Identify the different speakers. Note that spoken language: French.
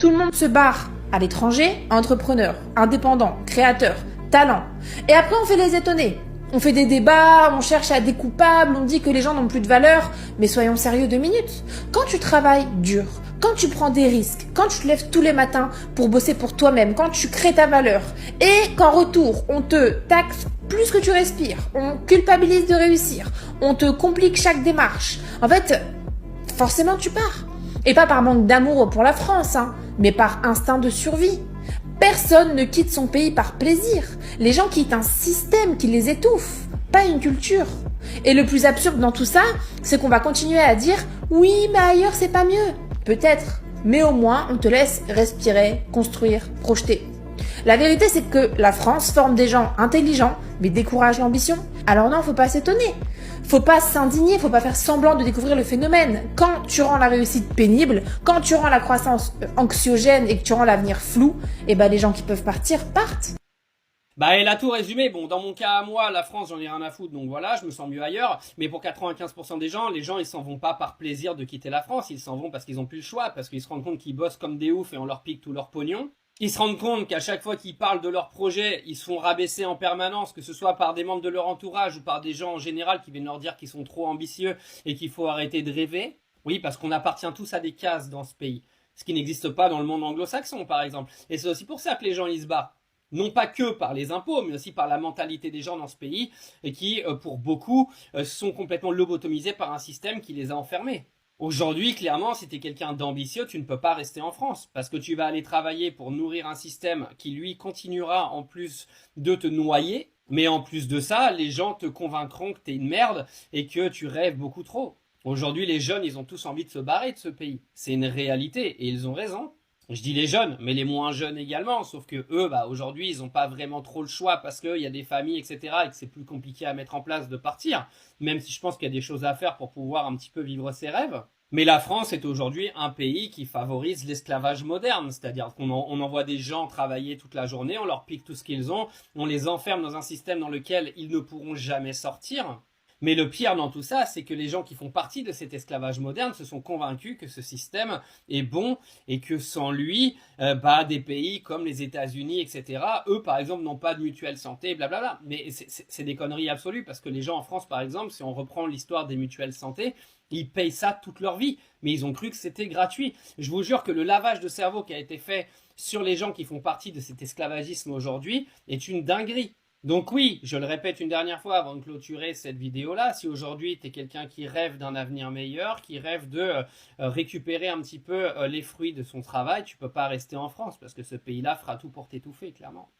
Speaker 1: Tout le monde se barre à l'étranger, entrepreneur, indépendant, créateur, talent. Et après, on fait les étonnés. On fait des débats, on cherche à des coupables, on dit que les gens n'ont plus de valeur. Mais soyons sérieux 2 minutes. Quand tu travailles dur, quand tu prends des risques, quand tu te lèves tous les matins pour bosser pour toi-même, quand tu crées ta valeur, et qu'en retour, on te taxe plus que tu respires, on culpabilise de réussir, on te complique chaque démarche, en fait, forcément tu pars. Et pas par manque d'amour pour la France, mais par instinct de survie. Personne ne quitte son pays par plaisir. Les gens quittent un système qui les étouffe, pas une culture. Et le plus absurde dans tout ça, c'est qu'on va continuer à dire « Oui, mais ailleurs c'est pas mieux ». Peut-être, mais au moins on te laisse respirer, construire, projeter. La vérité, c'est que la France forme des gens intelligents, mais décourage l'ambition. Alors non, faut pas s'étonner. Faut pas s'indigner, faut pas faire semblant de découvrir le phénomène. Quand tu rends la réussite pénible, quand tu rends la croissance anxiogène et que tu rends l'avenir flou, les gens qui peuvent partir partent.
Speaker 2: Bah, elle a tout résumé. Bon, dans mon cas à moi, la France, j'en ai rien à foutre, donc voilà, je me sens mieux ailleurs. Mais pour 95% des gens, les gens, ils s'en vont pas par plaisir de quitter la France. Ils s'en vont parce qu'ils ont plus le choix, parce qu'ils se rendent compte qu'ils bossent comme des oufs et on leur pique tout leur pognon. Ils se rendent compte qu'à chaque fois qu'ils parlent de leur projet, ils se font rabaisser en permanence, que ce soit par des membres de leur entourage ou par des gens en général qui viennent leur dire qu'ils sont trop ambitieux et qu'il faut arrêter de rêver. Oui, parce qu'on appartient tous à des cases dans ce pays. Ce qui n'existe pas dans le monde anglo-saxon, par exemple. Et c'est aussi pour ça que les gens, ils se barrent. Non pas que par les impôts, mais aussi par la mentalité des gens dans ce pays, et qui, pour beaucoup, sont complètement lobotomisés par un système qui les a enfermés. Aujourd'hui, clairement, si tu es quelqu'un d'ambitieux, tu ne peux pas rester en France, parce que tu vas aller travailler pour nourrir un système qui, lui, continuera en plus de te noyer, mais en plus de ça, les gens te convaincront que tu es une merde et que tu rêves beaucoup trop. Aujourd'hui, les jeunes, ils ont tous envie de se barrer de ce pays. C'est une réalité, et ils ont raison. Je dis les jeunes, mais les moins jeunes également, sauf que eux, aujourd'hui, ils n'ont pas vraiment trop le choix parce qu'il y a des familles, etc., et que c'est plus compliqué à mettre en place de partir, même si je pense qu'il y a des choses à faire pour pouvoir un petit peu vivre ses rêves. Mais la France est aujourd'hui un pays qui favorise l'esclavage moderne, c'est-à-dire qu'on envoie des gens travailler toute la journée, on leur pique tout ce qu'ils ont, on les enferme dans un système dans lequel ils ne pourront jamais sortir. Mais le pire dans tout ça, c'est que les gens qui font partie de cet esclavage moderne se sont convaincus que ce système est bon et que sans lui, des pays comme les États-Unis, etc., eux, par exemple, n'ont pas de mutuelle santé, blablabla. Mais c'est des conneries absolues parce que les gens en France, par exemple, si on reprend l'histoire des mutuelles santé, ils payent ça toute leur vie, mais ils ont cru que c'était gratuit. Je vous jure que le lavage de cerveau qui a été fait sur les gens qui font partie de cet esclavagisme aujourd'hui est une dinguerie. Donc oui, je le répète une dernière fois avant de clôturer cette vidéo-là, si aujourd'hui tu es quelqu'un qui rêve d'un avenir meilleur, qui rêve de récupérer un petit peu les fruits de son travail, tu peux pas rester en France parce que ce pays-là fera tout pour t'étouffer, clairement.